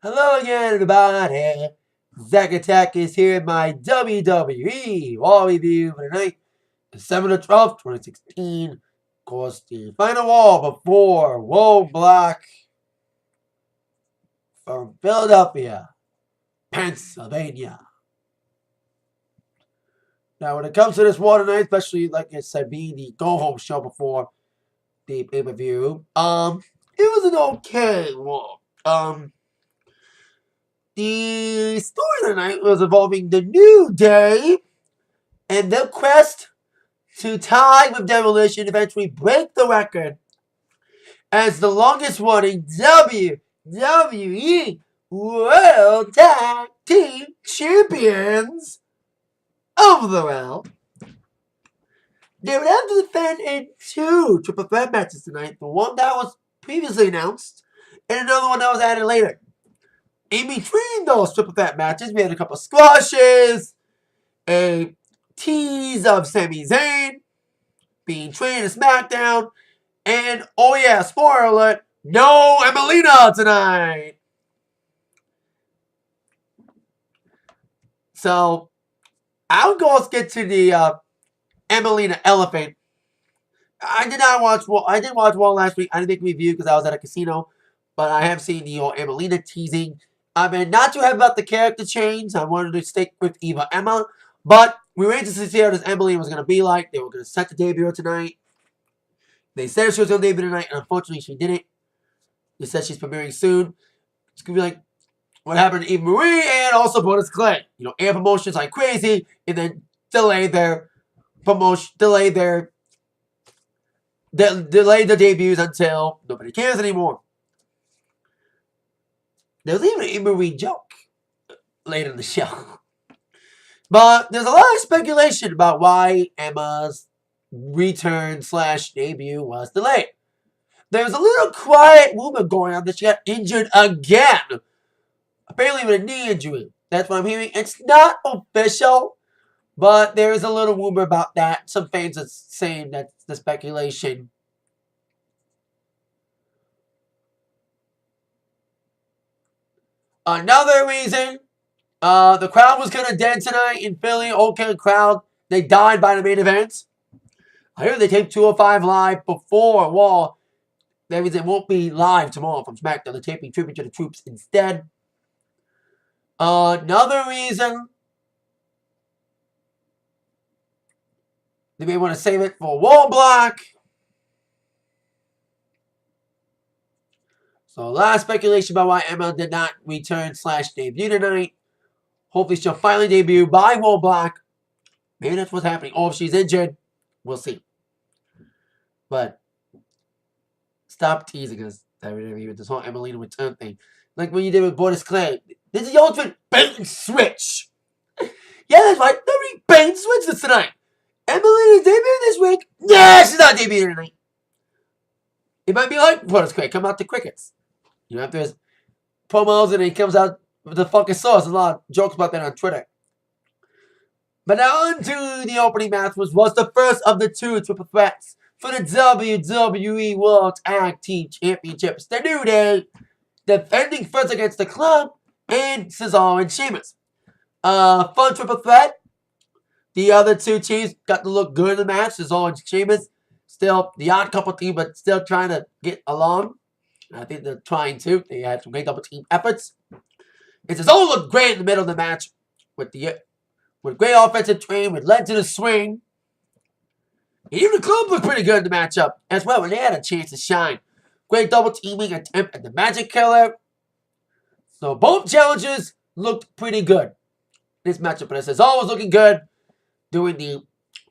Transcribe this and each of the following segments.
Hello again, everybody. Zack Attack is here in my WWE Raw review for tonight, December 12th, 2016. Of course, the final Raw before Roadblock from Philadelphia, Pennsylvania. Now, when it comes to this Raw tonight, especially like I said, being the go-home show before the pay-per-view, it was an okay Raw. The story tonight was involving the New Day and their quest to tie with Demolition, eventually break the record as the longest running WWE World Tag Team Champions of the world. They would have to defend in two triple threat matches tonight. The one that was previously announced and another one that was added later. In between those triple threat matches, we had a couple of squashes, a tease of Sami Zayn being trained in SmackDown, and oh yeah, spoiler alert, no Emmalina tonight. So I'll go get to the Emmalina elephant. I did watch Raw last week. I didn't make a review because I was at a casino, but I have seen the Emmalina teasing. I mean, not too happy about the character change. I wanted to stick with Eva Emma, but we waited to see what this Emmalina was going to be like. They were going to set the debut tonight. They said she was going to debut tonight, and unfortunately, she didn't. They said she's premiering soon. It's going to be like what happened to Eva Marie and also Brodus Clay. Air promotions like crazy, and then delay their promotion, delay the debuts until nobody cares anymore. There's even an Eva Marie joke later in the show. But there's a lot of speculation about why Emma's return/debut was delayed. There's a little quiet rumor going on that she got injured again. Apparently with a knee injury. That's what I'm hearing. It's not official, but there is a little rumor about that. Some fans are saying that's the speculation. Another reason, the crowd was kind of dead tonight in Philly. Okay, crowd. They died by the main event. I heard they taped 205 live before Raw. That means it won't be live tomorrow from SmackDown. They're taping Tribute to the Troops instead. Another reason, they may want to save it for Roadblock. So a lot of speculation about why Emma did not return/debut tonight. Hopefully she'll finally debut by Roadblock. Maybe that's what's happening. Or if she's injured, we'll see. But stop teasing us, WWE, with this whole Emmalina return thing. Like when you did with Brodus Clay. This is the ultimate bait and switch. Yeah, that's right. WWE bait and switch this tonight. Emmalina's debuting this week. Yeah, she's not debuting tonight. It might be like Brodus Clay. Come out the crickets. After his promos and he comes out with the fucking sauce. There's a lot of jokes about that on Twitter. But now on to the opening match, which was the first of the two triple threats for the WWE World Tag Team Championships. The New Day defending first against the Club and Cesaro and Sheamus. Fun triple threat. The other two teams got to look good in the match. Cesaro and Sheamus. Still the odd couple team, but still trying to get along. I think they're trying to. They had some great double team efforts. And Cesaro looked great in the middle of the match with great offensive train, with led to the swing. And even the Club looked pretty good in the matchup as well when they had a chance to shine. Great double teaming attempt at the Magic Killer. So both challenges looked pretty good. This matchup, but Cesaro was looking good, doing the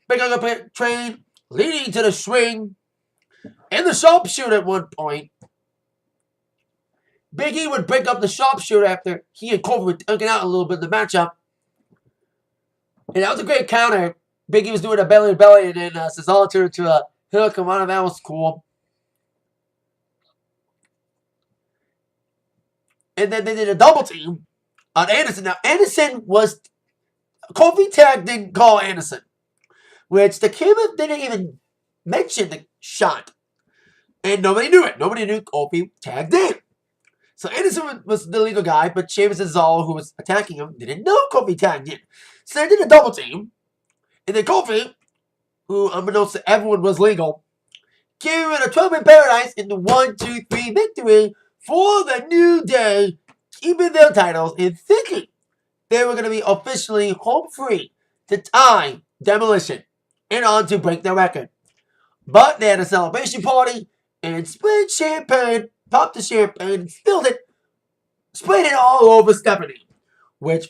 big up train, leading to the swing, and the sharpshooter at one point. Big E would break up the sharpshooter after he and Kofi were dunking out a little bit in the matchup. And that was a great counter. Big E was doing a belly-to-belly, and then Cesaro turned to a hook, and one of that was cool. And then they did a double team on Anderson. Now, Kofi Tag didn't call Anderson, which the camera didn't even mention the shot. And nobody knew it. Nobody knew Kofi tagged in. So Anderson was the legal guy, but Sheamus and Cesaro, who was attacking him, didn't know Kofi tagged in. So they did a double team. And then Kofi, who unbeknownst to everyone was legal, gave him a 12-man paradise in the 1-2-3 victory for the New Day, keeping their titles and thinking they were going to be officially home free to tie Demolition and on to break their record. But they had a celebration party and sprayed champagne, popped the champagne, spilled it, sprayed it all over Stephanie, which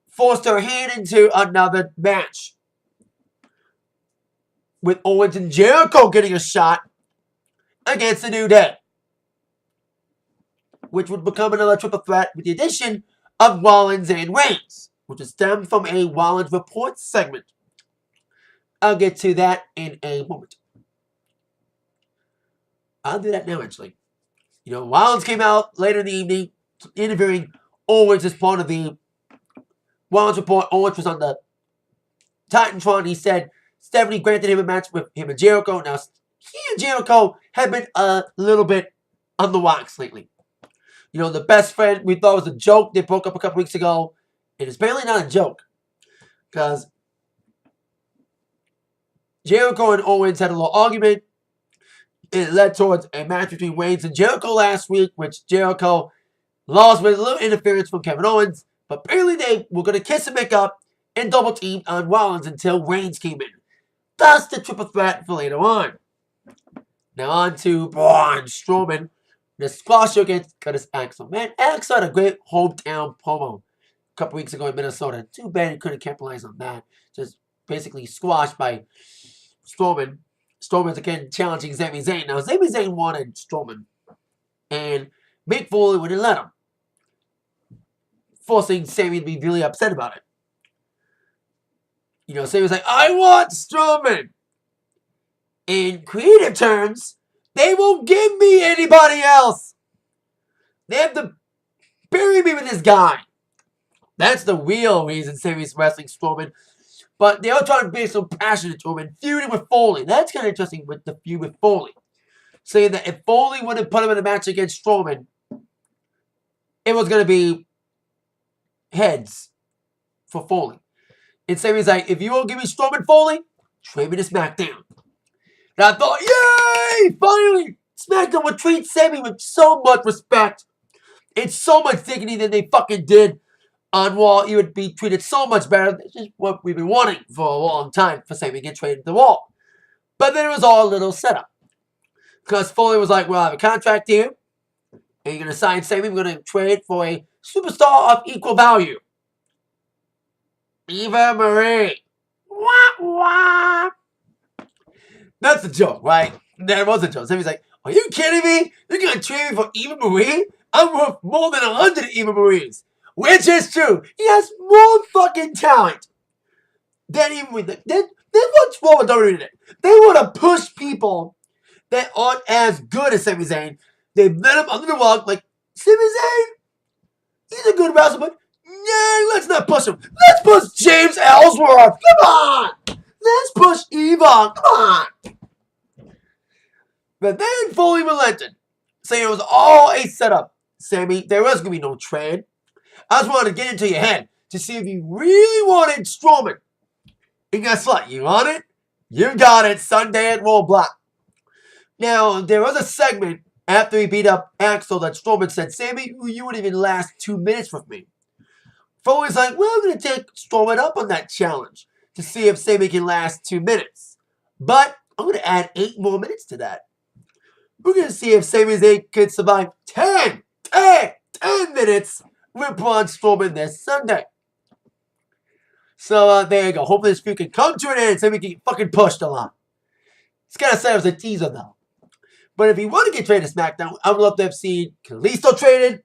forced her hand into another match, with Owens and Jericho getting a shot against the New Day, which would become another triple threat with the addition of Rollins and Reigns, which is stemmed from a Rollins Report segment. I'll get to that in a moment. I'll do that now, actually. Rollins came out later in the evening interviewing Owens as part of the Rollins Report. Owens was on the Titantron. He said Stephanie granted him a match with him and Jericho. Now, he and Jericho have been a little bit on the rocks lately. The best friend we thought was a joke. They broke up a couple weeks ago. It is apparently not a joke, because Jericho and Owens had a little argument. It led towards a match between Reigns and Jericho last week, which Jericho lost with a little interference from Kevin Owens. But apparently they were going to kiss and make up and double team on Rollins until Reigns came in. Thus the triple threat for later on. Now on to Braun Strowman. The squash against Curtis Axel. Man, Axel had a great hometown promo a couple weeks ago in Minnesota. Too bad he couldn't capitalize on that. Just basically squashed by Strowman. Strowman's again challenging Sami Zayn. Now, Sami Zayn wanted Strowman, and Mick Foley wouldn't let him, forcing Sami to be really upset about it. Sami's like, I want Strowman. In creative terms, they won't give me anybody else. They have to bury me with this guy. That's the real reason Sami's wrestling Strowman. But they are trying to bring some passion into him and feuding with Foley. That's kind of interesting with the feud with Foley. Saying that if Foley wouldn't put him in a match against Strowman, it was going to be heads for Foley. And Sami's like, if you won't give me Strowman Foley, trade me to SmackDown. And I thought, yay! Finally! SmackDown would treat Sami with so much respect and so much dignity than they fucking did on Raw. He would be treated so much better. This is what we've been wanting for a long time, for Sami to get traded to Raw. But then it was all a little setup. Because Foley was like, well, I have a contract here, and you're going to sign Sami. We're going to trade for a superstar of equal value. Eva Marie. Wah, wah. That's a joke, right? That was a joke. Sami's like, are you kidding me? You're going to trade me for Eva Marie? I'm worth more than 100 Eva Maries. Which is true. He has more fucking talent than Eva Marie. That's what's wrong with WWE today. They want to push people that aren't as good as Sami Zayn. They let him under the rug, like, Sami Zayn, he's a good wrestler, but nah, let's not push him. Let's push James Ellsworth. Come on. Let's push Eva. Come on. But then Foley relented, saying it was all a setup. Sami, there was going to be no trade. I just wanted to get into your head to see if you really wanted Strowman. And guess what? You want it? You got it Sunday at Roadblock. Now, there was a segment after he beat up Axel that Strowman said, Sami, you wouldn't even last 2 minutes with me. Foley's like, well, I'm going to take Strowman up on that challenge to see if Sami can last 2 minutes. But I'm going to add 8 more minutes to that. We're going to see if Sami Zayn could survive 10 minutes with Braun Strowman this Sunday. So, there you go. Hopefully this feud can come to an end and Sami can get fucking pushed a lot. It's kind of sad it was a teaser, though. But if he want to get traded to SmackDown, I would love to have seen Kalisto traded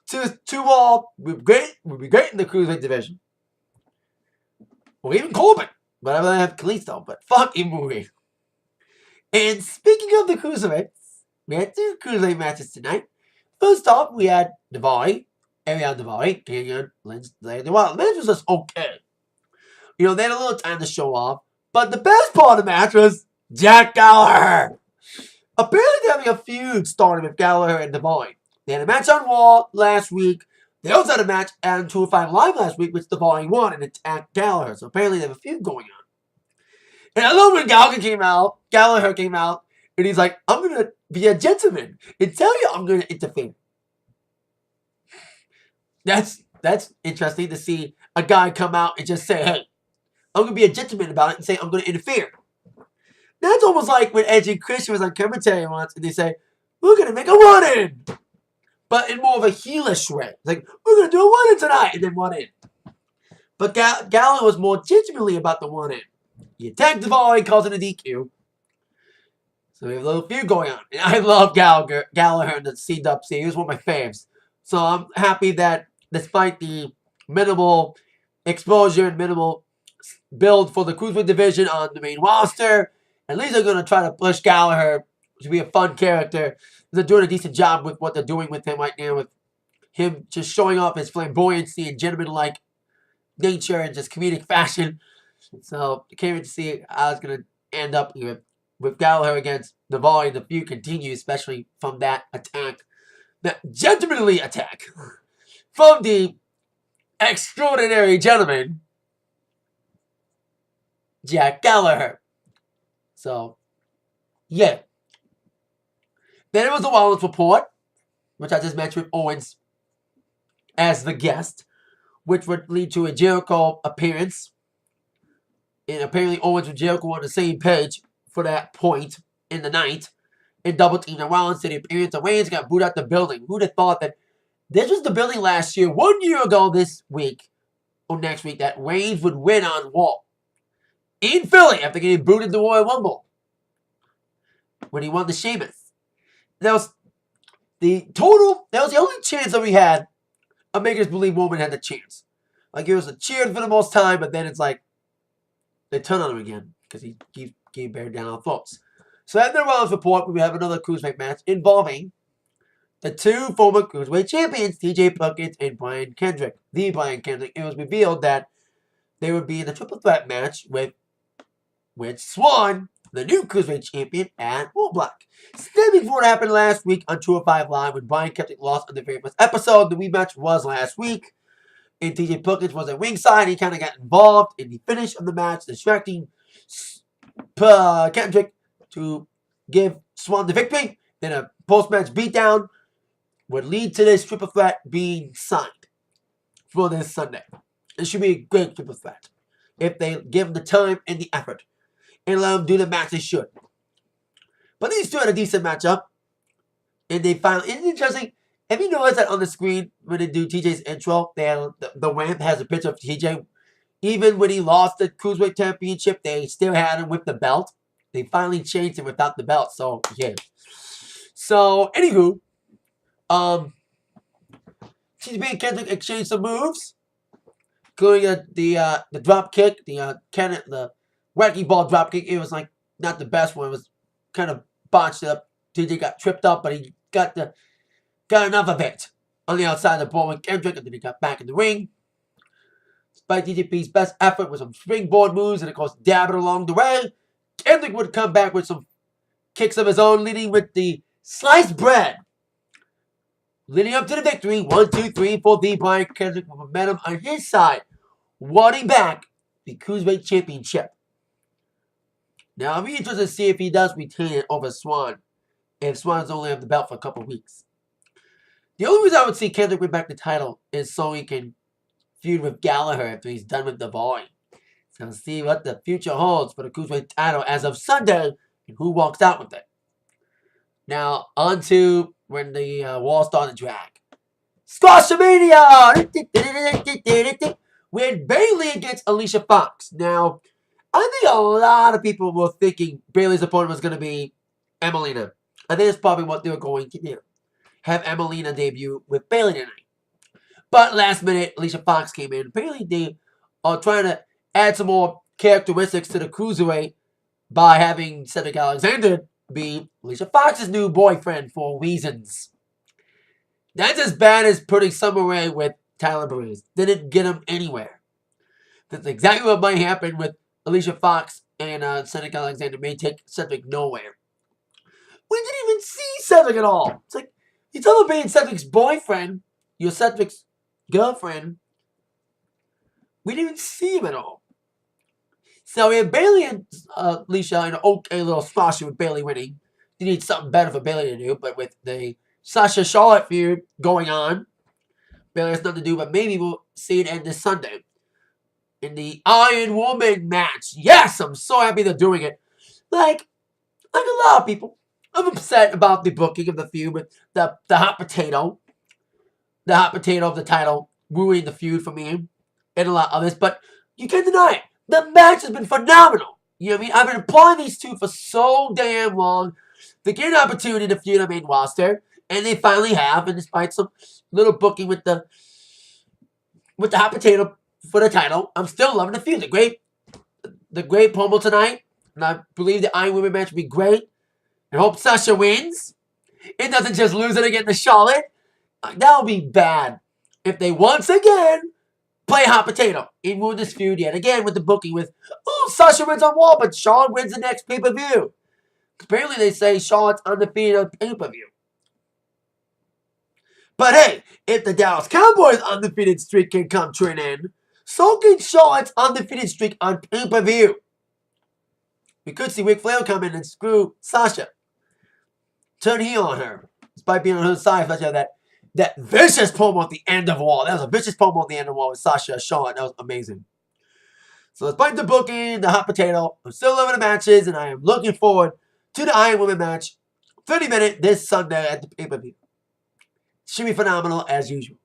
to Raw. Would be great in the Cruiserweight division. Or even Corbin. But I'd rather have Kalisto. But fuck Ibushi. And speaking of the Cruiserweights, we had 2 Cruiserweight matches tonight. First off, we had Daivari, Ariane Daivari, taking on Lindsay Well, the match was just okay. They had a little time to show off. But the best part of the match was Jack Gallagher. Apparently they're having a feud starting with Gallagher and Daivari. They had a match on Raw last week. They also had a match on 205 Live last week, which the Volume won and attacked Gallagher. So apparently they have a feud going on. And I love when Gallagher came out, and he's like, I'm going to be a gentleman and tell you I'm going to interfere. That's interesting to see a guy come out and just say, hey, I'm going to be a gentleman about it and say I'm going to interfere. That's almost like when Edge and Christian was on commentary once, and they say, we're going to make a one-in. But in more of a heelish way. Like, we're going to do a one-in tonight, and then one-in. But Gallagher was more genuinely about the one-in. He attacked the ball, he calls it a DQ. So we have a little feud going on. And I love Gallagher in the CWC. He was one of my faves. So I'm happy that despite the minimal exposure and minimal build for the Cruiserweight division on the main roster, at least they're going to try to push Gallagher to be a fun character. They're doing a decent job with what they're doing with him right now, with him just showing off his flamboyancy and gentleman-like nature and just comedic fashion. So I can't wait to see how it's going to end up here with Gallagher against Navarre. The feud continues, especially from that attack, that gentlemanly attack from the extraordinary gentleman, Jack Gallagher. So, yeah. Then it was the Wellness Report, which I just mentioned with Owens as the guest, which would lead to a Jericho appearance. And apparently Owens and Jericho were on the same page for that point in the night. And double team the Rollins to the appearance of Reigns got booed out the building. Who'd have thought that this was the building last year, 1 year ago this week, or next week, that Reigns would win on Raw. In Philly, after getting booed in the Royal Rumble. When he won the Sheamus. That was the only chance that we had of making us believe Roman had the chance. Like, it was a cheer for the most time, but then it's like, they turn on him again because he gave bear down our thoughts. So after the Rollins Report, we have another Cruiserweight match involving the two former Cruiserweight champions, TJ Perkins and Brian Kendrick. The Brian Kendrick. It was revealed that they would be in a triple threat match with Swan, the new Cruiserweight champion, and Roadblock. Stemming from what happened last week on 205 Live when Brian Kendrick lost on the very first episode. The rematch was last week. And TJ Perkins was at ringside. He kind of got involved in the finish of the match, distracting Kendrick to give Swan the victory. Then a post-match beatdown would lead to this triple threat being signed for this Sunday. It should be a great triple threat if they give them the time and the effort and let them do the match they should. But these two had a decent matchup. And they finally, it's interesting. Have you noticed that on the screen when they do TJ's intro, they have the ramp has a picture of TJ. Even when he lost the Cruiserweight Championship, they still had him with the belt. They finally changed it without the belt. So, yeah. So, anywho, TJ and Kendrick exchanged some moves, including the drop kick, the wacky ball drop kick. It was like not the best one. It was kind of botched up. TJ got tripped up, but he got enough of it on the outside of the ball with Kendrick, and then he got back in the ring. Despite DJP's best effort with some springboard moves and, of course, dabbing along the way, Kendrick would come back with some kicks of his own, leading with the sliced bread. Leading up to the victory, 1, 2, 3 for the Brian Kendrick with momentum on his side, wanting back the Cruiserweight Championship. Now, I'll be interested to see if he does retain it over Swan, if Swan's only have the belt for a couple weeks. The only reason I would see Kendrick win back the title is so he can feud with Gallagher after he's done with the Navarre. So we'll see what the future holds for the Cruiserweight title as of Sunday and who walks out with it. Now, on to when the wall started to drag. Squashmania! With Bayley against Alicia Fox. Now, I think a lot of people were thinking Bayley's opponent was going to be Emmalina. I think that's probably what they were going to do. Have Emmalina debut with Bayley tonight. But last minute, Alicia Fox came in. Apparently, they are trying to add some more characteristics to the Cruiserweight by having Cedric Alexander be Alicia Fox's new boyfriend for reasons. That's as bad as putting Summer Rae with Tyler Breeze. Didn't get him anywhere. That's exactly what might happen with Alicia Fox and Cedric Alexander. May take Cedric nowhere. We didn't even see Cedric at all. It's like, He's over being Cedric's boyfriend, your Cedric's girlfriend. We didn't even see him at all. So we have Bailey and Alicia in an okay little squash with Bailey winning. You need something better for Bailey to do, but with the Sasha Charlotte feud going on, Bailey has nothing to do, but maybe we'll see it end this Sunday. In the Iron Woman match. Yes, I'm so happy they're doing it. Like a lot of people, I'm upset about the booking of the feud with the hot potato. The hot potato of the title ruining the feud for me and a lot of others, but you can't deny it. The match has been phenomenal. You know what I mean? I've been applying these two for so damn long. They get an opportunity to feud on main roster, and they finally have, and despite some little booking with the hot potato for the title, I'm still loving the feud. The great promo tonight, and I believe the Iron Women match will be great. I hope Sasha wins. It doesn't just lose it again to Charlotte. That would be bad if they once again play hot potato and ruin this feud yet again with the booking with, oh, Sasha wins on Raw, but Charlotte wins the next pay-per-view. Apparently they say Charlotte's undefeated on pay-per-view. But hey, if the Dallas Cowboys' undefeated streak can come to an end, so can Charlotte's undefeated streak on pay-per-view. We could see Ric Flair come in and screw Sasha. Turn heel on her. Despite being on her side, especially that vicious promo at the end of Raw. That was a vicious promo at the end of Raw with Sasha and Charlotte. That was amazing. So despite the booking, the hot potato, I'm still loving the matches, and I am looking forward to the Iron Woman match. 30-minute this Sunday at the pay-per-view. Should be phenomenal as usual.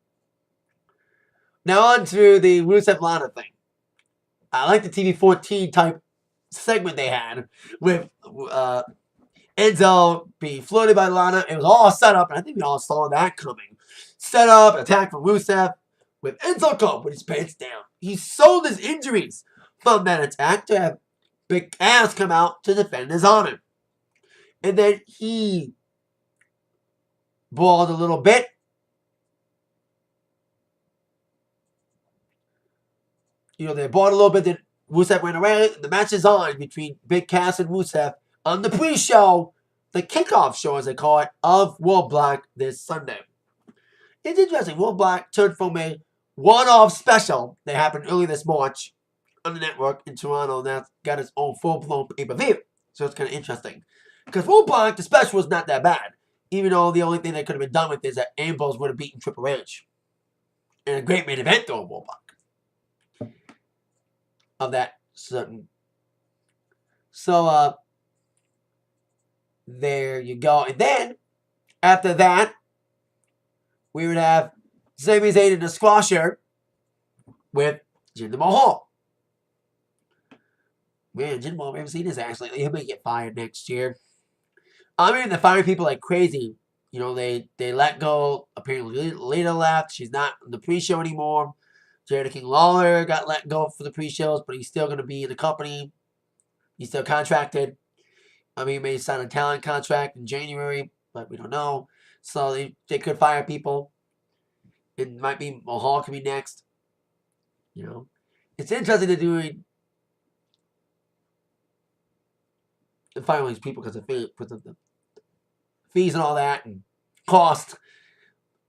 Now on to the Rusev Lana thing. I like the TV-14 type segment they had with Enzo being floated by Lana. It was all set up, and I think we all saw that coming. Set up, attack from Rusev with Enzo Cole with his pants down. He sold his injuries from that attack to have Big Cass come out to defend his honor. And then he brawled a little bit. They brawled a little bit, then Rusev went away. The match is on between Big Cass and Rusev on the pre-show, the kickoff show as they call it, of Roadblock this Sunday. It's interesting. Roadblock turned from a one-off special that happened early this March on the network in Toronto, and that got its own full-blown pay-per-view. So it's kind of interesting. Because Roadblock, the special was not that bad. Even though the only thing that could have been done with is that Ambrose would have beaten Triple H. In a great main event, though, Roadblock. Of that certain. So, there you go. And then, after that, we would have Sami Zayn in the squasher with Jinder Mahal. Man, Jinder Mahal, we haven't seen this actually. He may get fired next year. I mean, they're firing people like crazy. They let go. Apparently, Lita left. She's not in the pre-show anymore. Jerry King Lawler got let go for the pre-shows, but he's still going to be in the company. He's still contracted. I mean, he may sign a talent contract in January, but we don't know. So they could fire people. It might be Mahal could be next. It's interesting to do the firing these people because of the fees and all that and cost.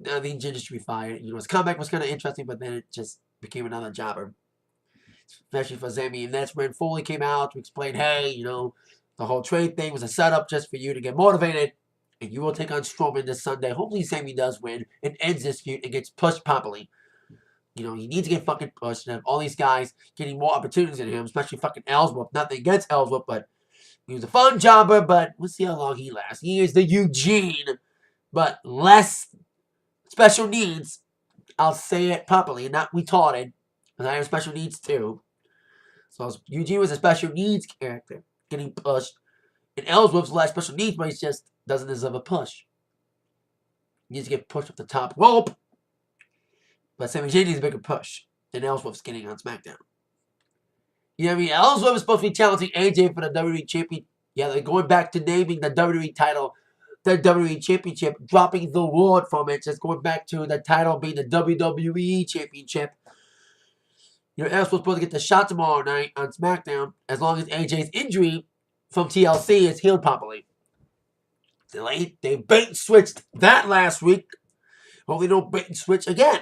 I think Jinder should be fired. His comeback was kind of interesting, but then it just became another jobber. Especially for Sami. And that's when Foley came out to explain, hey, the whole trade thing was a setup just for you to get motivated. And you will take on Strowman this Sunday. Hopefully Sami does win and ends this feud and gets pushed properly. He needs to get fucking pushed and have all these guys getting more opportunities than him, especially fucking Ellsworth. Nothing against Ellsworth, but he was a fun jobber, but we'll see how long he lasts. He is the Eugene, but less special needs. I'll say it properly, not retarded, because I have special needs too. So Eugene was a special needs character, getting pushed. And Ellsworth's less special needs, but he just doesn't deserve a push. He needs to get pushed up the top rope. But Sami Zayn needs a bigger push than Ellsworth's getting on SmackDown. Ellsworth is supposed to be challenging AJ for the WWE Champion. Yeah, they're going back to naming the WWE title the WWE Championship, dropping the word from it, just going back to the title being the WWE Championship. Ellsworth's supposed to get the shot tomorrow night on SmackDown as long as AJ's injury from TLC is healed properly. They bait and switched that last week. Hopefully don't bait and switch again.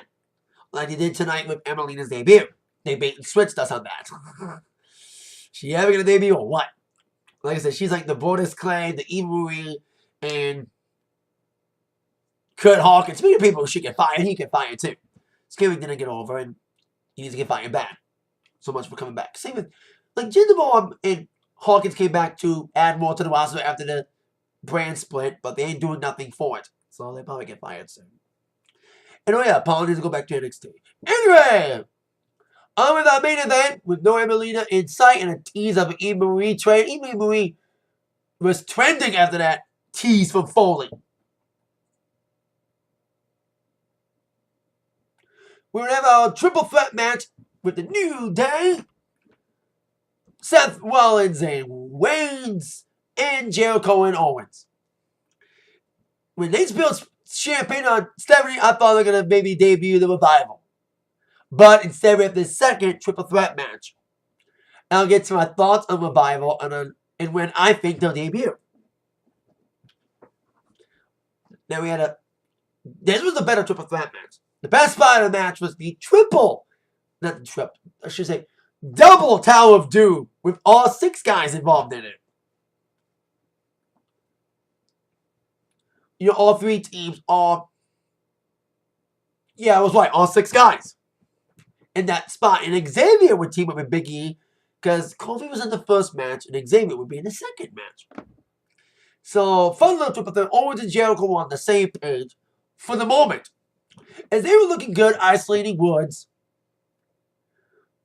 Like they did tonight with Emmalina's debut. They bait and switched us on that. She ever gonna debut or what? Like I said, she's like the Brodus Clay, the Eva Marie, and Kurt Hawkins. Speaking of people who should get fired, he get fired too. Scary didn't get over, and he needs to get fired back. So much for coming back. Same with like Jinder Mahal and Hawkins came back to add more to the roster after the brand split, but they ain't doing nothing for it. So they probably get fired soon. And oh yeah, Paul needs to go back to NXT. Anyway, on with our main event with no Emmalina in sight and a tease of an Eva Marie trade. Eva Marie was trending after that tease from Foley. We're going to have our triple threat match with the New Day, Seth Rollins and Reigns, and Jericho and Owens. When they spilled champagne on Stephanie, I thought they were going to maybe debut the Revival. But instead we have the second triple threat match. And I'll get to my thoughts on Revival and when I think they'll debut. Then we had this was a better triple threat match. The best part of the match was the double Tower of Doom with all 6 guys involved in it. You know, all 3 teams are, yeah, I was right, all 6 guys in that spot. And Xavier would team up with Big E because Kofi was in the first match and Xavier would be in the second match. So, fun little triple threat. Owens and Jericho were on the same page for the moment. As they were looking good, isolating Woods.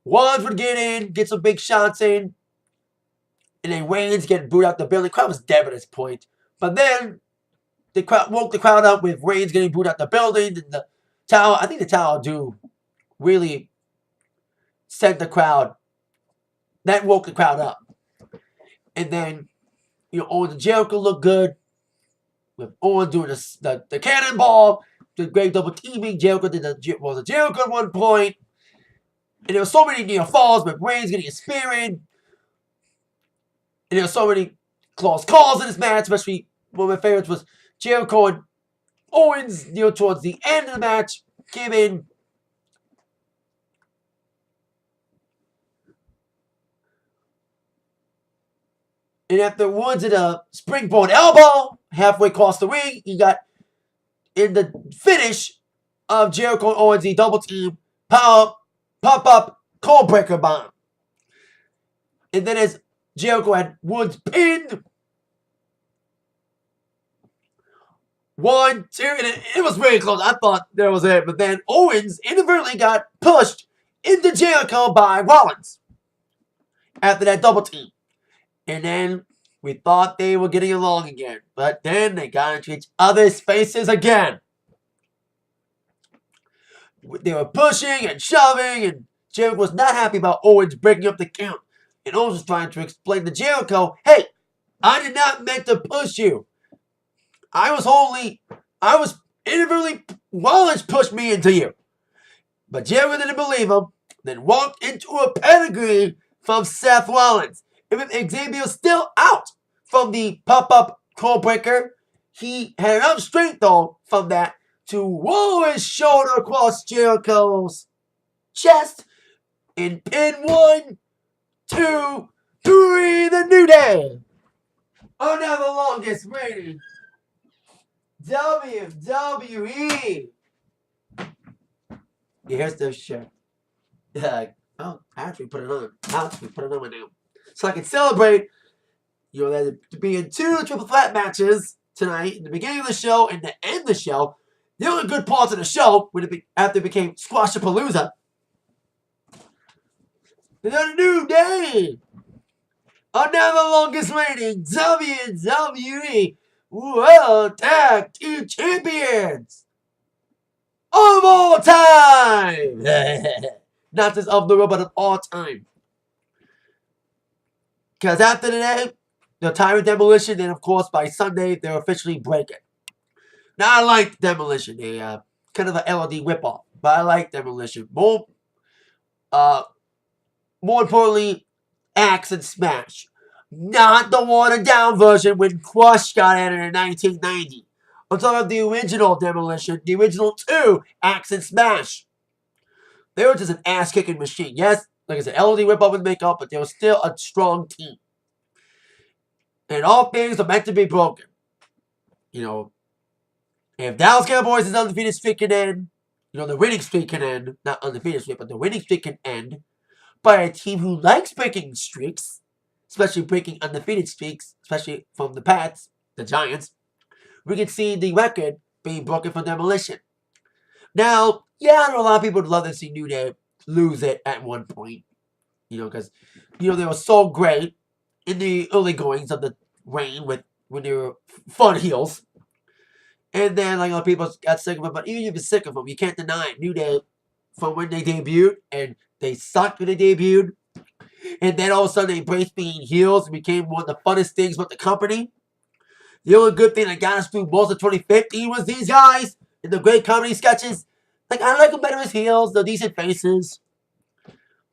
Woods would get in, get some big shots in, and then Reigns getting booed out the building. The crowd was dead at this point. But then, the crowd woke the crowd up with Reigns getting booed out the building. And the Tower, I think the Tower of Doom really sent the crowd. That woke the crowd up. And then, you know, Owens and Jericho looked good. With Owens doing the cannonball. The great double teaming. Jericho did the Jericho at one point. And there were so many near falls with Reigns getting a spear in. And there were so many close calls in this match. Especially one of my favorites was Jericho and Owens, you know, towards the end of the match, came in. And after Woods did a springboard elbow halfway across the ring, he got in the finish of Jericho and Owens, the double team, pop-up, cold breaker bomb. And then as Jericho had Woods pinned, 1, 2, and it was very close. I thought that was it. But then Owens inadvertently got pushed into Jericho by Rollins after that double team. And then we thought they were getting along again. But then they got into each other's faces again. They were pushing and shoving, and Jericho was not happy about Owens breaking up the count. And Owens was trying to explain to Jericho, hey, I did not meant to push you. Inadvertently, Rollins pushed me into you. But Jericho didn't believe him, then walked into a pedigree from Seth Rollins. And with Xavier still out from the pop-up cold breaker, he had enough strength, though, from that to roll his shoulder across Jericho's chest and pin 1, 2, 3, the New Day. Another longest reigning WWE. Yeah, here's the shirt. Oh, I actually put it on. Now. So I can celebrate, you know, there being 2 triple threat matches tonight, in the beginning of the show and the end of the show. The only good parts of the show, after it became Squashapalooza. The New Day. Another longest reigning WWE World Tag Team Champions of all time. Not just of the world, but of all time. Because after today, they'll tie with Demolition, and of course by Sunday they're officially breaking. Now I like Demolition, they kind of an LOD whip-off, but I like Demolition. More importantly, Axe and Smash. Not the watered-down version when Crush got added in 1990. I'm talking about the original Demolition, the original 2, Axe and Smash. They were just an ass-kicking machine. Yes, like I said, LOD whip up with makeup, but they were still a strong team. And all things are meant to be broken. You know, if Dallas Cowboys' undefeated streak can end, the winning streak can end, not undefeated streak, but the winning streak can end by a team who likes breaking streaks, especially breaking undefeated streaks, especially from the Pats, the Giants. We can see the record being broken for Demolition. Now, yeah, I know a lot of people would love to see New Day lose it at one point. Because, they were so great in the early goings of the reign when they were fun heels. And then, like, a lot of people got sick of them. But even if you're sick of them, you can't deny it. New Day, from when they debuted, and they sucked when they debuted. And then all of a sudden, they embraced being heels and became one of the funnest things about the company. The only good thing that got us through most of 2015 was these guys in the great comedy sketches. Like, I like them better as heels. They're decent faces.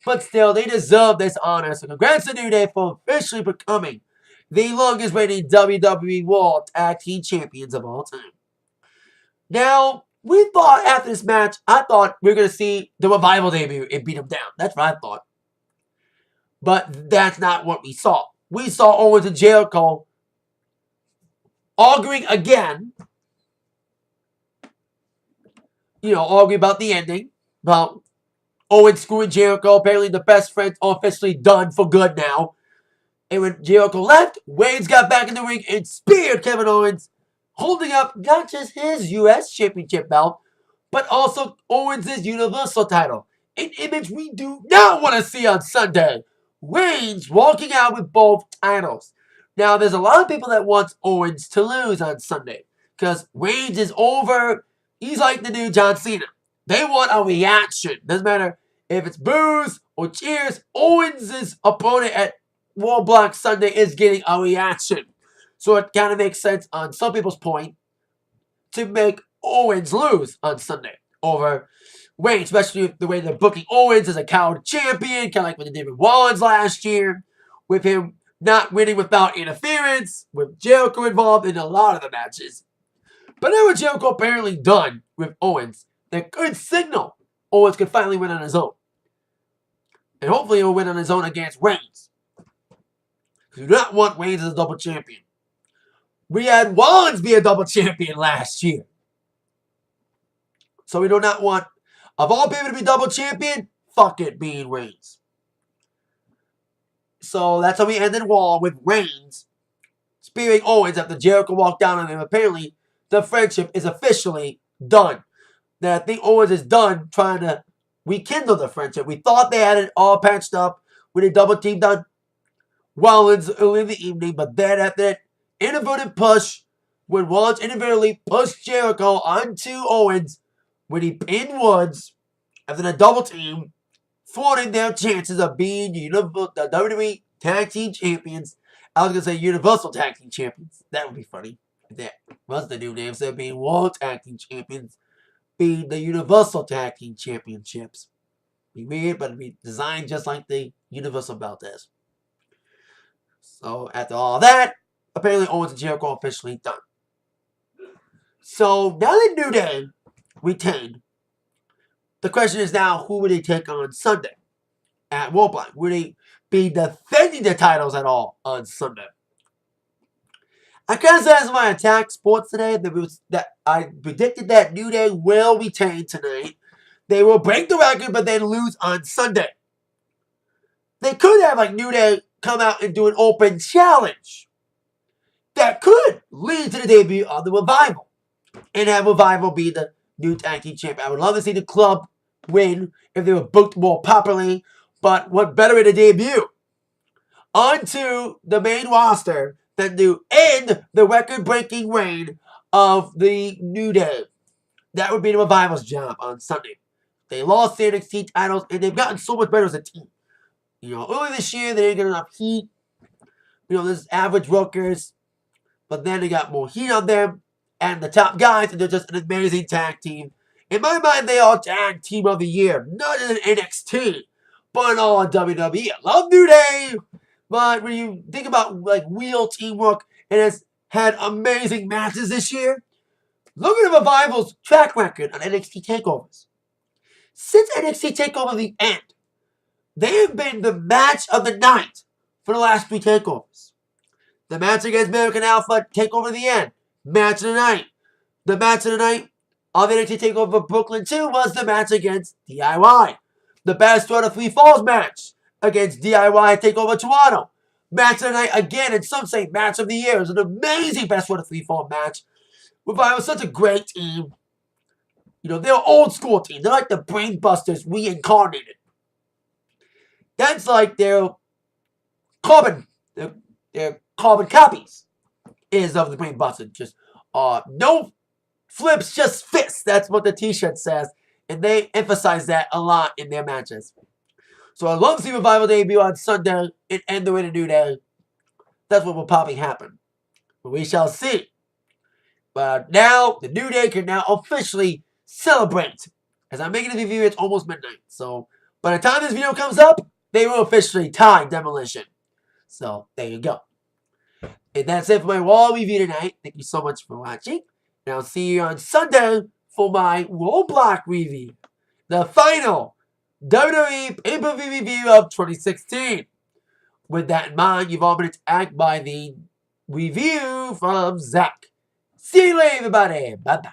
But still, they deserve this honor. So congrats to New Day for officially becoming the longest reigning WWE Raw Tag Team Champions of all time. Now, we thought after this match, I thought we were going to see the Revival debut and beat them down. That's what I thought. But that's not what we saw. We saw Owens and Jericho arguing again. Arguing about the ending. About Owens screwing Jericho. Apparently the best friends are officially done for good now. And when Jericho left, Wayne's got back in the ring and speared Kevin Owens, holding up not just his U.S. Championship belt, but also Owens' Universal title. An image we do not want to see on Sunday. Wayne's walking out with both titles. Now, there's a lot of people that want Owens to lose on Sunday because Wayne's is over. He's like the new John Cena. They want a reaction. Doesn't matter if it's boos or cheers. Owens' opponent at Roadblock Sunday is getting a reaction. So it kind of makes sense on some people's point to make Owens lose on Sunday over Wayne, especially the way they're booking Owens as a coward champion, kind of like what they did with Rollins last year, with him not winning without interference, with Jericho involved in a lot of the matches. But now with Jericho apparently done with Owens, that could signal Owens could finally win on his own. And hopefully he'll win on his own against Reigns. Because we do not want Reigns as a double champion. We had Rollins be a double champion last year. So we do not want, of all people to be double champion, fuck it being Reigns. So that's how we ended Raw with Reigns spearing Owens after Jericho walked down on him. Apparently, the friendship is officially done. Now, I think Owens is done trying to rekindle the friendship. We thought they had it all patched up with a double team on Rollins early in the evening, but then after that inadvertent push, when Rollins inadvertently pushed Jericho onto Owens, when he pinned Woods after the double team, thwarting their chances of being the WWE Tag Team Champions. I was going to say Universal Tag Team Champions. That would be funny. That was the new name. Instead of being World Tag Team Champions, being the Universal Tag Team Championships. Be weird, but it'd be designed just like the Universal belt is. So after all that, apparently Owens and Jericho are officially done. So now that New Day retained, the question is now, who would they take on Sunday at Roadblock? Would they be defending the titles at all on Sunday? I kind of said as my attack sports today that I predicted that New Day will retain tonight. They will break the record, but then lose on Sunday. They could have like New Day come out and do an open challenge that could lead to the debut of the Revival, and have Revival be the new tag team champion. I would love to see the club win if they were booked more properly, but what better way to debut onto the main roster than to end the record-breaking reign of the New Day? That would be the Revival's job on Sunday. They lost their NXT titles, and they've gotten so much better as a team. Early this year, they didn't get enough heat. There's average workers, but then they got more heat on them, and the top guys, and they're just an amazing tag team. In my mind, they are tag team of the year, not in NXT, but all in WWE. I love New Day, But when you think about like real teamwork, it has had amazing matches this year. Look at the Revival's track record on NXT takeovers. Since NXT takeover the end, they have been the match of the night for the last 3 takeovers. The match against American Alpha, takeover the end, match of the night. The match of the night of NXT takeover Brooklyn 2 was the match against DIY. The Best Out of 3 Falls match against DIY takeover Toronto. Match of the night again, and some say match of the year. It was an amazing Best Out of 3 Fall match. Revival was such a great team. You know, they're an old school team. They're like the Brain Busters reincarnated. That's like their carbon copies is of the Brain Busters. Just no flips, just fists. That's what the t-shirt says. And they emphasize that a lot in their matches. So I'd love to see Revival debut on Sunday and end the way to New Day. That's what will probably happen. But we shall see. But now, the New Day can now officially celebrate. As I'm making this review, it's almost midnight. So by the time this video comes up, they will officially tie Demolition. So there you go. And that's it for my Raw review tonight. Thank you so much for watching. And I'll see you on Sunday for my Roadblock review. The final WWE pay-per-view review of 2016. With that in mind, you've all been attacked by the review from Zach. See you later, everybody. Bye-bye.